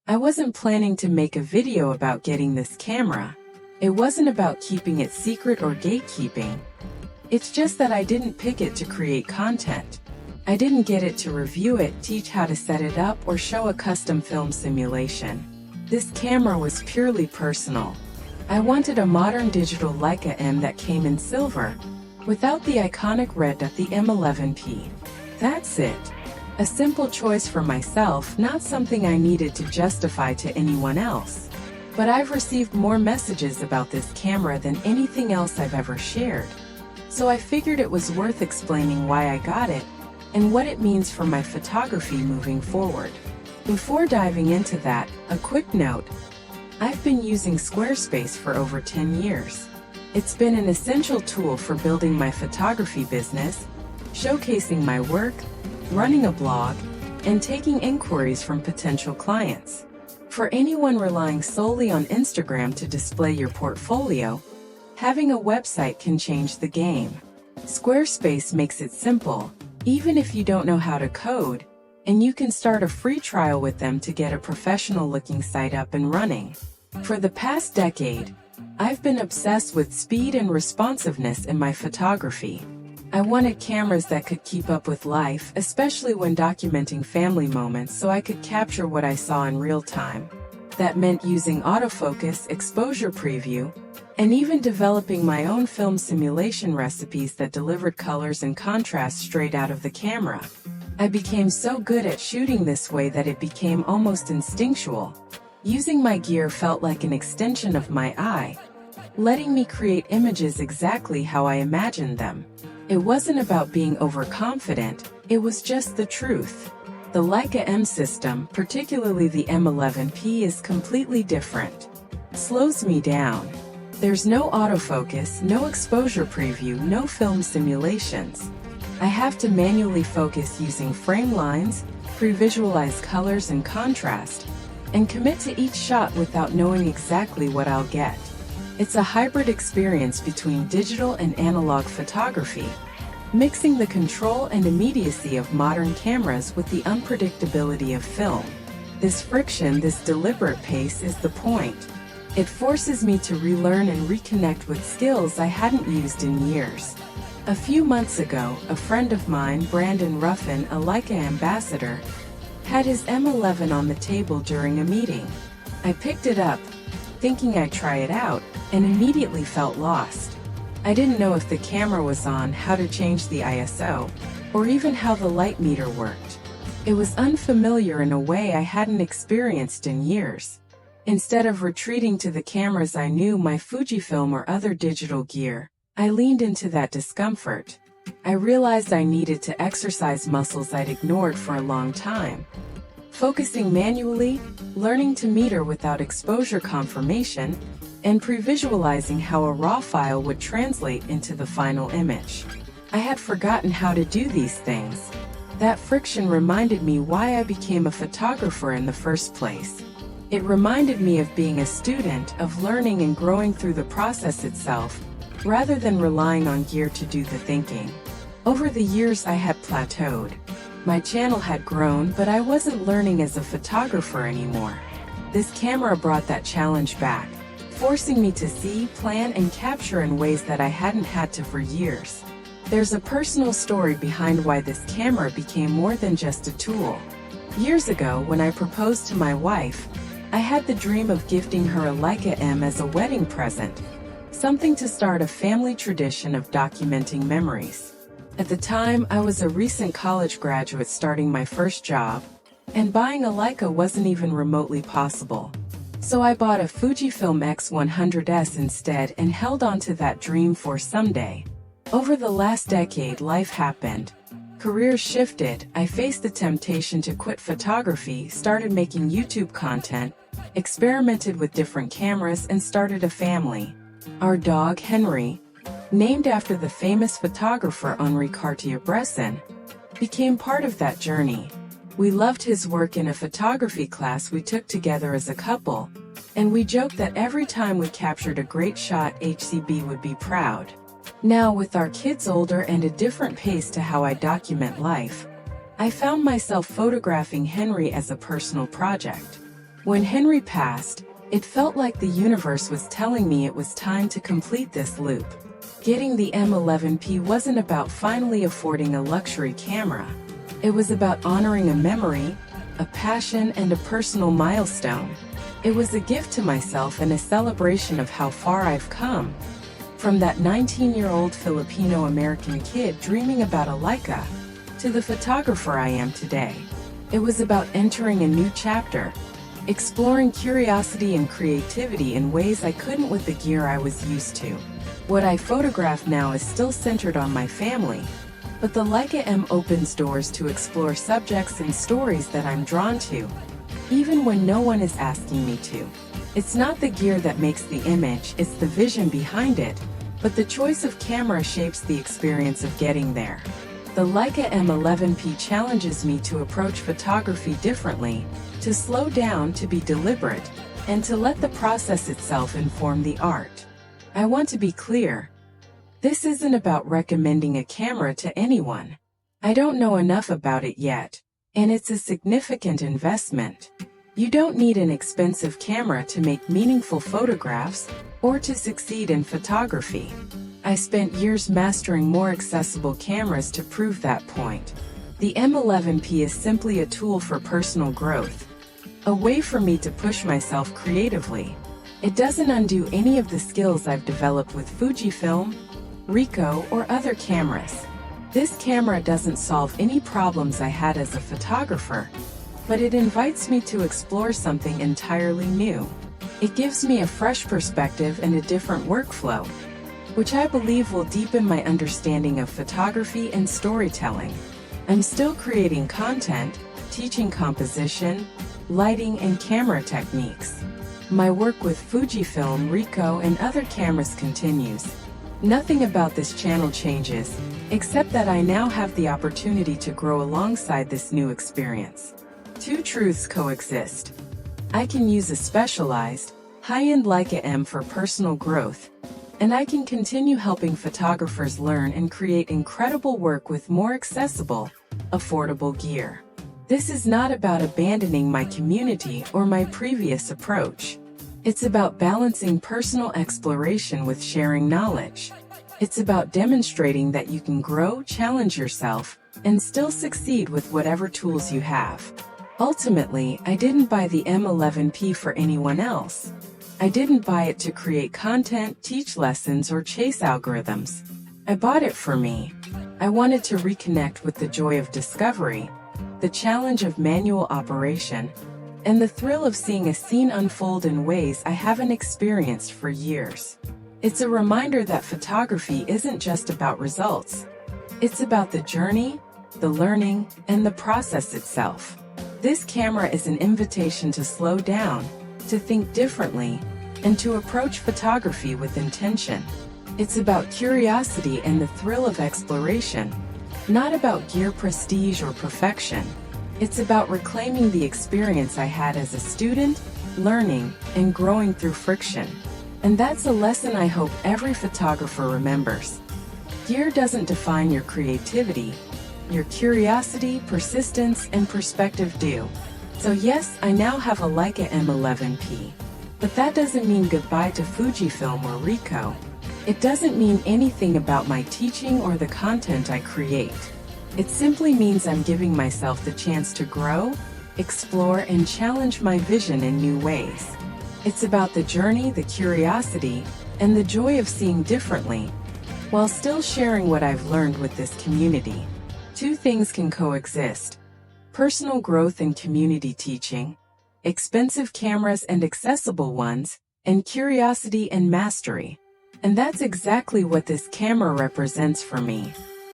I wasn't planning to make a video about getting this camera. It wasn't about keeping it secret or gatekeeping. It's just that I didn't pick it to create content. I didn't get it to review it, teach how to set it up, or show a custom film simulation. This camera was purely personal. I wanted a modern digital Leica M that came in silver, without the iconic red dot, the M11-P. That's it. A simple choice for myself, not something I needed to justify to anyone else. But I've received more messages about this camera than anything else I've ever shared. So I figured it was worth explaining why I got it, and what it means for my photography moving forward. Before diving into that, a quick note. I've been using Squarespace for over 10 years. It's been an essential tool for building my photography business, showcasing my work, running a blog, and taking inquiries from potential clients. For anyone relying solely on Instagram to display your portfolio, having a website can change the game. Squarespace makes it simple, even if you don't know how to code, and you can start a free trial with them to get a professional-looking site up and running. For the past decade, I've been obsessed with speed and responsiveness in my photography. I wanted cameras that could keep up with life, especially when documenting family moments, so I could capture what I saw in real time. That meant using autofocus, exposure preview, and even developing my own film simulation recipes that delivered colors and contrast straight out of the camera. I became so good at shooting this way that it became almost instinctual. Using my gear felt like an extension of my eye, letting me create images exactly how I imagined them. It wasn't about being overconfident, it was just the truth. The Leica M system, particularly the M11-P, is completely different. Slows me down. There's no autofocus, no exposure preview, no film simulations. I have to manually focus using frame lines, pre-visualize colors and contrast, and commit to each shot without knowing exactly what I'll get. It's a hybrid experience between digital and analog photography, mixing the control and immediacy of modern cameras with the unpredictability of film. This friction, this deliberate pace, is the point. It forces me to relearn and reconnect with skills I hadn't used in years. A few months ago, a friend of mine, Brandon Ruffin, a Leica ambassador, had his M11 on the table during a meeting. I picked it up, thinking I'd try it out, and immediately felt lost. I didn't know if the camera was on, how to change the ISO, or even how the light meter worked. It was unfamiliar in a way I hadn't experienced in years. Instead of retreating to the cameras I knew, my Fujifilm or other digital gear, I leaned into that discomfort. I realized I needed to exercise muscles I'd ignored for a long time. Focusing manually, learning to meter without exposure confirmation, and pre-visualizing how a raw file would translate into the final image. I had forgotten how to do these things. That friction reminded me why I became a photographer in the first place. It reminded me of being a student, of learning and growing through the process itself, rather than relying on gear to do the thinking. Over the years I had plateaued. My channel had grown, but I wasn't learning as a photographer anymore. This camera brought that challenge back, forcing me to see, plan, and capture in ways that I hadn't had to for years. There's a personal story behind why this camera became more than just a tool. Years ago, when I proposed to my wife, I had the dream of gifting her a Leica M as a wedding present, something to start a family tradition of documenting memories. At the time, I was a recent college graduate starting my first job, and buying a Leica wasn't even remotely possible. So I bought a Fujifilm X100S instead and held on to that dream for someday. Over the last decade, life happened. Careers shifted, I faced the temptation to quit photography, started making YouTube content, experimented with different cameras, and started a family. Our dog, Henry, named after the famous photographer Henri Cartier-Bresson, became part of that journey. We loved his work in a photography class we took together as a couple, and we joked that every time we captured a great shot, HCB would be proud. Now, with our kids older and a different pace to how I document life, I found myself photographing Henry as a personal project. When Henry passed, it felt like the universe was telling me it was time to complete this loop. Getting the M11-P wasn't about finally affording a luxury camera. It was about honoring a memory, a passion, and a personal milestone. It was a gift to myself and a celebration of how far I've come. From that 19-year-old Filipino-American kid dreaming about a Leica, to the photographer I am today. It was about entering a new chapter, exploring curiosity and creativity in ways I couldn't with the gear I was used to. What I photograph now is still centered on my family, but the Leica M opens doors to explore subjects and stories that I'm drawn to, even when no one is asking me to. It's not the gear that makes the image, it's the vision behind it, but the choice of camera shapes the experience of getting there. The Leica M11-P challenges me to approach photography differently, to slow down, to be deliberate, and to let the process itself inform the art. I want to be clear. This isn't about recommending a camera to anyone. I don't know enough about it yet, and it's a significant investment. You don't need an expensive camera to make meaningful photographs or to succeed in photography. I spent years mastering more accessible cameras to prove that point. The M11-P is simply a tool for personal growth, a way for me to push myself creatively. It doesn't undo any of the skills I've developed with Fujifilm, Ricoh, or other cameras. This camera doesn't solve any problems I had as a photographer, but it invites me to explore something entirely new. It gives me a fresh perspective and a different workflow, which I believe will deepen my understanding of photography and storytelling. I'm still creating content, teaching composition, lighting, and camera techniques. My work with Fujifilm, Ricoh, and other cameras continues. Nothing about this channel changes, except that I now have the opportunity to grow alongside this new experience. Two truths coexist. I can use a specialized, high-end Leica M for personal growth, and I can continue helping photographers learn and create incredible work with more accessible, affordable gear. This is not about abandoning my community or my previous approach. It's about balancing personal exploration with sharing knowledge. It's about demonstrating that you can grow, challenge yourself, and still succeed with whatever tools you have. Ultimately, I didn't buy the M11-P for anyone else. I didn't buy it to create content, teach lessons, or chase algorithms. I bought it for me. I wanted to reconnect with the joy of discovery, the challenge of manual operation, and the thrill of seeing a scene unfold in ways I haven't experienced for years. It's a reminder that photography isn't just about results. It's about the journey, the learning, and the process itself. This camera is an invitation to slow down, to think differently, and to approach photography with intention. It's about curiosity and the thrill of exploration, not about gear prestige or perfection. It's about reclaiming the experience I had as a student, learning, and growing through friction. And that's a lesson I hope every photographer remembers. Gear doesn't define your creativity. Your curiosity, persistence, and perspective do. So yes, I now have a Leica M11-P. But that doesn't mean goodbye to Fujifilm or Ricoh. It doesn't mean anything about my teaching or the content I create. It simply means I'm giving myself the chance to grow, explore, and challenge my vision in new ways. It's about the journey, the curiosity, and the joy of seeing differently, while still sharing what I've learned with this community. Two things can coexist: personal growth and community teaching, expensive cameras and accessible ones, and curiosity and mastery. And that's exactly what this camera represents for me.